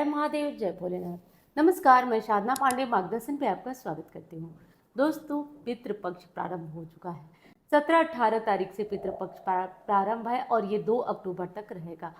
जय महादेव, जय भोलेनाथ। नमस्कार, मैं साधना पांडे मार्गदर्शन पे आपका स्वागत करती हूँ। दोस्तों, पितृपक्ष प्रारंभ हो चुका है। 17-18 तारीख से पितृपक्ष प्रारंभ है और ये 2 अक्टूबर तक रहेगा।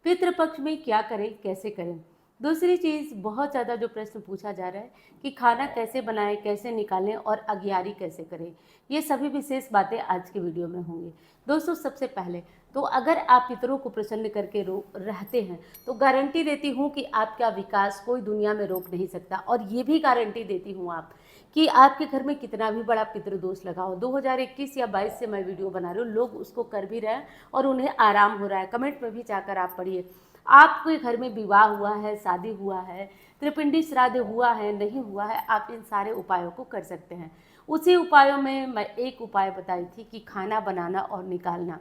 पितृपक्ष में क्या करें, कैसे करें। दूसरी चीज़, बहुत ज़्यादा जो प्रश्न पूछा जा रहा है कि खाना कैसे बनाएं, कैसे निकालें और अगियारी कैसे करें, ये सभी विशेष बातें आज के वीडियो में होंगी। दोस्तों, सबसे पहले तो अगर आप पितरों को प्रसन्न करके रहते हैं तो गारंटी देती हूँ कि आपका विकास कोई दुनिया में रोक नहीं सकता। और ये भी गारंटी देती हूँ आप कि आपके घर में कितना भी बड़ा पितृदोष लगा हो, 2021 या 22 से मैं वीडियो बना रही हूँ, लोग उसको कर भी रहे हैं और उन्हें आराम हो रहा है। कमेंट में भी जाकर आप पढ़िए। आपके घर में विवाह हुआ है, शादी हुआ है, त्रिपिंडी श्राद्ध हुआ है, नहीं हुआ है, आप इन सारे उपायों को कर सकते हैं। उसी उपायों में मैं एक उपाय बताई थी कि खाना बनाना और निकालना।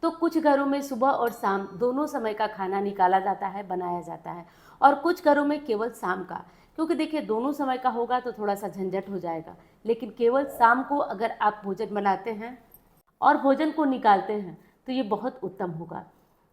तो कुछ घरों में सुबह और शाम दोनों समय का खाना निकाला जाता है, बनाया जाता है, और कुछ घरों में केवल शाम का। क्योंकि देखिए, दोनों समय का होगा तो थोड़ा सा झंझट हो जाएगा, लेकिन केवल शाम को अगर आप भोजन बनाते हैं और भोजन को निकालते हैं तो ये बहुत उत्तम होगा।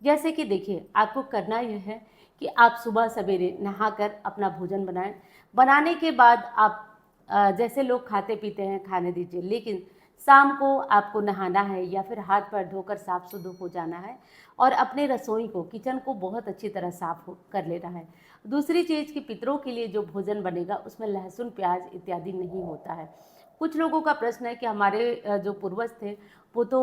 जैसे कि देखिए, आपको करना यह है कि आप सुबह सवेरे नहाकर अपना भोजन बनाएं। बनाने के बाद आप जैसे लोग खाते पीते हैं खाने दीजिए, लेकिन शाम को आपको नहाना है या फिर हाथ पैर धोकर साफ शुद्ध हो जाना है और अपने रसोई को, किचन को बहुत अच्छी तरह साफ कर लेना है। दूसरी चीज़ कि पितरों के लिए जो भोजन बनेगा उसमें लहसुन, प्याज इत्यादि नहीं होता है। कुछ लोगों का प्रश्न है कि हमारे जो पूर्वज थे वो तो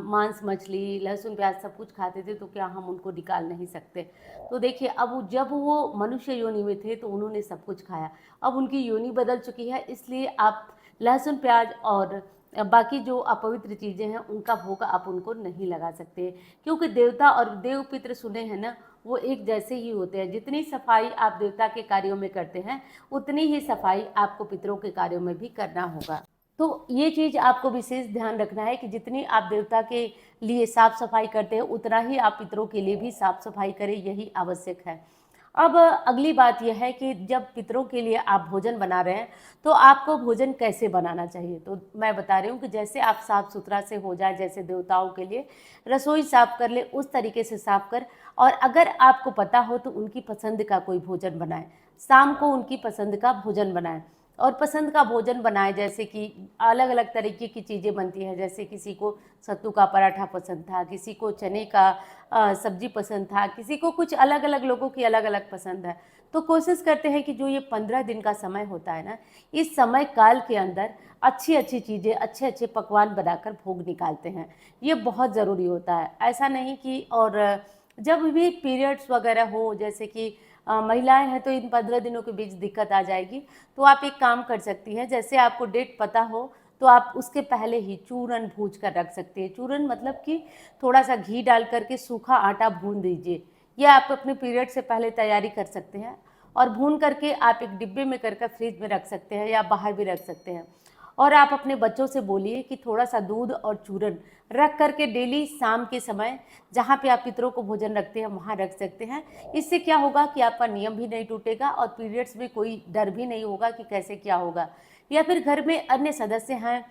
मांस, मछली, लहसुन, प्याज सब कुछ खाते थे, तो क्या हम उनको निकाल नहीं सकते। तो देखिए, अब जब वो मनुष्य योनि में थे तो उन्होंने सब कुछ खाया। अब उनकी योनि बदल चुकी है, इसलिए आप लहसुन, प्याज और बाकी जो अपवित्र चीज़ें हैं उनका भोग आप उनको नहीं लगा सकते। क्योंकि देवता और देव पितृ सुने हैं ना, वो एक जैसे ही होते हैं। जितनी सफाई आप देवता के कार्यों में करते हैं उतनी ही सफाई आपको पितरों के कार्यों में भी करना होगा। तो ये चीज़ आपको विशेष ध्यान रखना है कि जितनी आप देवता के लिए साफ सफाई करते हैं उतना ही आप पितरों के लिए भी साफ सफाई करें, यही आवश्यक है। अब अगली बात यह है कि जब पितरों के लिए आप भोजन बना रहे हैं तो आपको भोजन कैसे बनाना चाहिए। तो मैं बता रही हूँ कि जैसे आप साफ़ सुथरा से हो जाए, जैसे देवताओं के लिए रसोई साफ कर ले उस तरीके से साफ कर, और अगर आपको पता हो तो उनकी पसंद का कोई भोजन बनाएं। शाम को उनकी पसंद का भोजन बनाएं और पसंद का भोजन बनाएं। जैसे कि अलग अलग तरीके की चीज़ें बनती हैं, जैसे किसी को सत्तू का पराठा पसंद था, किसी को चने का सब्जी पसंद था, किसी को कुछ अलग अलग, लोगों की अलग अलग पसंद है। तो कोशिश करते हैं कि जो ये 15 दिन का समय होता है ना, इस समय काल के अंदर अच्छी अच्छी चीज़ें, अच्छे अच्छे पकवान बनाकर भोग निकालते हैं। ये बहुत ज़रूरी होता है। ऐसा नहीं कि, और जब भी पीरियड्स वगैरह हो, जैसे कि महिलाएं हैं तो इन 15 दिनों के बीच दिक्कत आ जाएगी, तो आप एक काम कर सकती हैं। जैसे आपको डेट पता हो तो आप उसके पहले ही चूरन भूज कर रख सकते हैं। चूरन मतलब कि थोड़ा सा घी डाल करके सूखा आटा भून दीजिए। यह आप अपने पीरियड से पहले तैयारी कर सकते हैं और भून करके आप एक डिब्बे में करके फ्रिज में रख सकते हैं या बाहर भी रख सकते हैं। और आप अपने बच्चों से बोलिए कि थोड़ा सा दूध और चूरन रख करके डेली शाम के समय जहाँ पे आप पितरों को भोजन रखते हैं वहाँ रख सकते हैं। इससे क्या होगा कि आपका नियम भी नहीं टूटेगा और पीरियड्स में कोई डर भी नहीं होगा कि कैसे क्या होगा। या फिर घर में अन्य सदस्य हैं,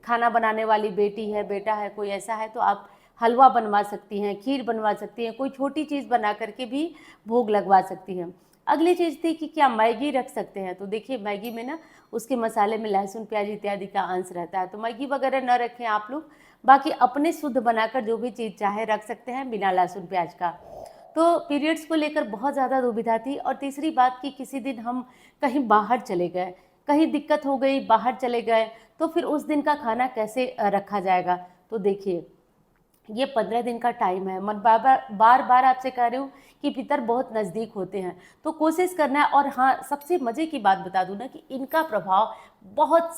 खाना बनाने वाली बेटी है, बेटा है, कोई ऐसा है, तो आप हलवा बनवा सकती हैं, खीर बनवा सकती हैं, कोई छोटी चीज़ बना करके भी भोग लगवा सकती हैं। अगली चीज़ थी कि क्या मैगी रख सकते हैं। तो देखिए, मैगी में ना उसके मसाले में लहसुन, प्याज इत्यादि का अंश रहता है, तो मैगी वगैरह न रखें आप लोग। बाकी अपने शुद्ध बनाकर जो भी चीज़ चाहे रख सकते हैं बिना लहसुन प्याज का। तो पीरियड्स को लेकर बहुत ज़्यादा दुविधा थी। और तीसरी बात कि किसी दिन हम कहीं बाहर चले गए, कहीं दिक्कत हो गई, बाहर चले गए, तो फिर उस दिन का खाना कैसे रखा जाएगा। तो देखिए, ये 15 दिन का टाइम है। मैं बार बार आपसे कह रही हूँ कि पितर बहुत नज़दीक होते हैं, तो कोशिश करना है। और हाँ, सबसे मज़े की बात बता दूँ ना कि इनका प्रभाव बहुत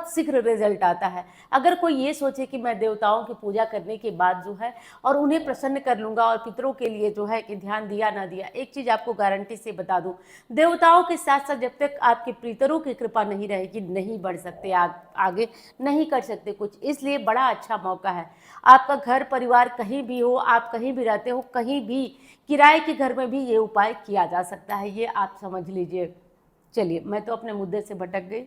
शीघ्र रिजल्ट आता है। अगर कोई ये सोचे कि मैं देवताओं की पूजा करने के बाद जो है और उन्हें प्रसन्न कर लूँगा और पितरों के लिए जो है कि ध्यान दिया ना दिया, एक चीज़ आपको गारंटी से बता दूँ, देवताओं के साथ साथ जब तक आपके पितरों की कृपा नहीं रहेगी नहीं बढ़ सकते आगे, नहीं कर सकते कुछ। इसलिए बड़ा अच्छा मौका है। आपका घर परिवार कहीं भी हो, आप कहीं भी रहते हो, कहीं भी किराए के घर में भी ये उपाय किया जा सकता है, ये आप समझ लीजिए। चलिए, मैं तो अपने मुद्दे से भटक गई।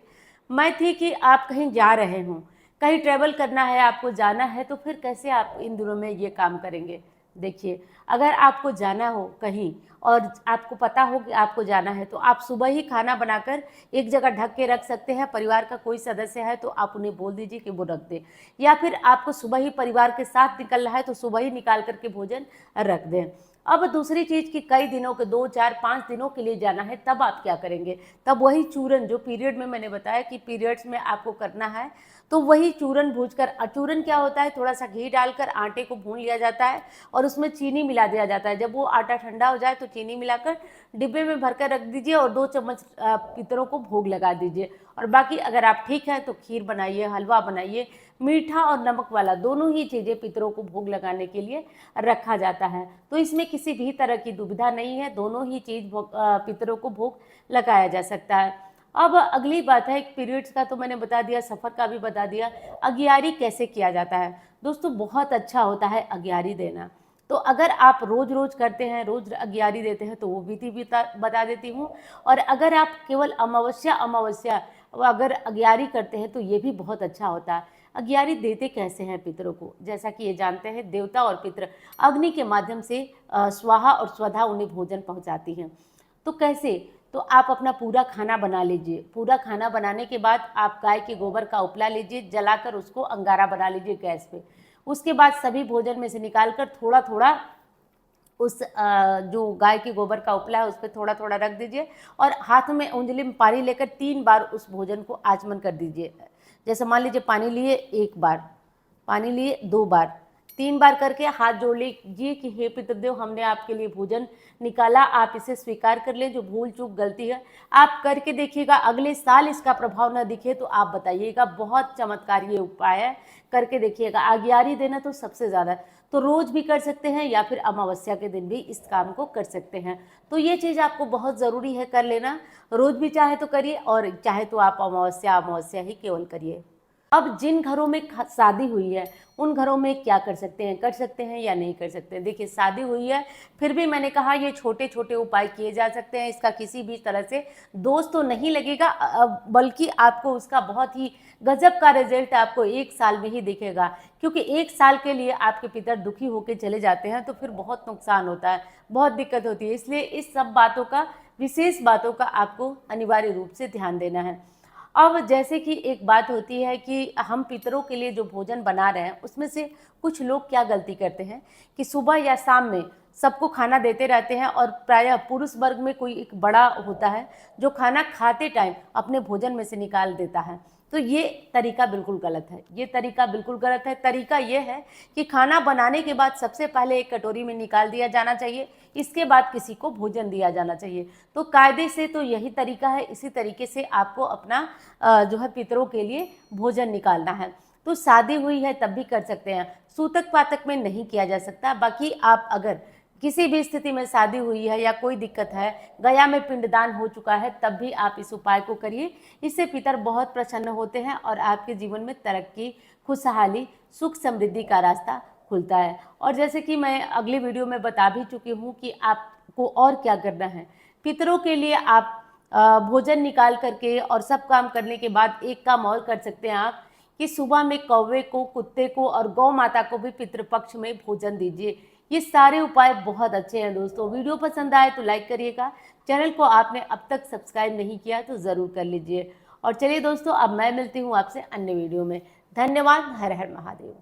मैं थी कि आप कहीं जा रहे हों, कहीं ट्रैवल करना है, आपको जाना है, तो फिर कैसे आप इन दिनों में ये काम करेंगे। देखिए, अगर आपको जाना हो कहीं और आपको पता हो कि आपको जाना है, तो आप सुबह ही खाना बनाकर एक जगह ढक के रख सकते हैं। परिवार का कोई सदस्य है तो आप उन्हें बोल दीजिए कि वो रख दें, या फिर आपको सुबह ही परिवार के साथ निकलना है तो सुबह ही निकाल करके भोजन रख दें। अब दूसरी चीज़ कि कई दिनों के 2, 4, 5 दिनों के लिए जाना है, तब आप क्या करेंगे? तब वही चूरन जो पीरियड में मैंने बताया कि पीरियड्स में आपको करना है, तो वही चूरन भूनकर, चूरन क्या होता है, थोड़ा-सा घी डालकर आटे को भून लिया जाता है और उसमें चीनी मिला दिया जाता है। जब वो आटा ठंडा हो जाए तो चीनी मिलाकर डिब्बे में भरकर रख दीजिए और 2 चम्मच पितरों को भोग लगा दीजिए। और बाकी अगर आप ठीक हैं तो खीर बनाइए, हलवा बनाइए, मीठा और नमक वाला दोनों ही चीज़ें पितरों को भोग लगाने के लिए रखा जाता है। तो इसमें किसी भी तरह की दुविधा नहीं है, दोनों ही चीज़ पितरों को भोग लगाया जा सकता है। अब अगली बात है, पीरियड्स का तो मैंने बता दिया, सफ़र का भी बता दिया। अगियारी कैसे किया जाता है? दोस्तों, बहुत अच्छा होता है अगियारी देना। तो अगर आप रोज़-रोज़ करते हैं, रोज़ अगियारी देते हैं, तो वो विधि भी बता देती हूँ। और अगर आप केवल अमावस्या अगर अगियारी करते हैं तो ये भी बहुत अच्छा होता है। अगियारी देते कैसे हैं पितरों को? जैसा कि ये जानते हैं, देवता और पितर अग्नि के माध्यम से स्वाहा और स्वधा उन्हें भोजन पहुँचाती हैं। तो कैसे? तो आप अपना पूरा खाना बना लीजिए। पूरा खाना बनाने के बाद आप गाय के गोबर का उपला लीजिए, जलाकर उसको अंगारा बना लीजिए गैस पे। उसके बाद सभी भोजन में से निकालकर थोड़ा-थोड़ा उस जो गाय के गोबर का उपला है उस पे थोड़ा-थोड़ा रख दीजिए और हाथ में उंगली में पानी लेकर 3 बार उस भोजन को आचमन कर दीजिए। जैसे मान लीजिए पानी लिए 1 बार, पानी लिए 2 बार, 3 बार करके हाथ जोड़ लीजिए कि हे पितृदेव, हमने आपके लिए भोजन निकाला, आप इसे स्वीकार कर लें। जो भूल चूक गलती है आप करके देखिएगा, अगले साल इसका प्रभाव न दिखे तो आप बताइएगा। बहुत चमत्कार ये उपाय है, करके देखिएगा। आगियारी देना तो सबसे ज़्यादा, तो रोज़ भी कर सकते हैं या फिर अमावस्या के दिन भी इस काम को कर सकते हैं। तो ये चीज़ आपको बहुत ज़रूरी है कर लेना। रोज़ भी चाहे तो करिए और चाहे तो आप अमावस्या ही केवल करिए। अब जिन घरों में शादी हुई है उन घरों में क्या कर सकते हैं या नहीं कर सकते हैं? देखिए, शादी हुई है फिर भी मैंने कहा ये छोटे छोटे उपाय किए जा सकते हैं। इसका किसी भी तरह से दोष तो नहीं लगेगा, बल्कि आपको उसका बहुत ही गजब का रिजल्ट आपको 1 साल में ही दिखेगा। क्योंकि 1 साल के लिए आपके पितर दुखी होकर चले जाते हैं तो फिर बहुत नुकसान होता है, बहुत दिक्कत होती है। इसलिए इस सब बातों का, विशेष बातों का आपको अनिवार्य रूप से ध्यान देना है। अब जैसे कि एक बात होती है कि हम पितरों के लिए जो भोजन बना रहे हैं उसमें से कुछ लोग क्या गलती करते हैं कि सुबह या शाम में सबको खाना देते रहते हैं और प्रायः पुरुष वर्ग में कोई एक बड़ा होता है जो खाना खाते टाइम अपने भोजन में से निकाल देता है। तो ये तरीका बिल्कुल गलत है, ये तरीका बिल्कुल गलत है। तरीका ये है कि खाना बनाने के बाद सबसे पहले एक कटोरी में निकाल दिया जाना चाहिए, इसके बाद किसी को भोजन दिया जाना चाहिए। तो कायदे से तो यही तरीका है, इसी तरीके से आपको अपना जो है पितरों के लिए भोजन निकालना है। तो शादी हुई है तब भी कर सकते हैं, सूतक पातक में नहीं किया जा सकता। बाकी आप अगर किसी भी स्थिति में शादी हुई है या कोई दिक्कत है, गया में पिंडदान हो चुका है, तब भी आप इस उपाय को करिए। इससे पितर बहुत प्रसन्न होते हैं और आपके जीवन में तरक्की, खुशहाली, सुख समृद्धि का रास्ता खुलता है। और जैसे कि मैं अगली वीडियो में बता भी चुकी हूँ कि आपको और क्या करना है। पितरों के लिए आप भोजन निकाल करके और सब काम करने के बाद एक काम और कर सकते हैं आप, कि सुबह में कौवे को, कुत्ते को और गौ माता को भी पितृपक्ष में भोजन दीजिए। ये सारे उपाय बहुत अच्छे हैं दोस्तों। वीडियो पसंद आए तो लाइक करिएगा। चैनल को आपने अब तक सब्सक्राइब नहीं किया तो ज़रूर कर लीजिए। और चलिए दोस्तों, अब मैं मिलती हूँ आपसे अन्य वीडियो में। धन्यवाद। हर हर महादेव।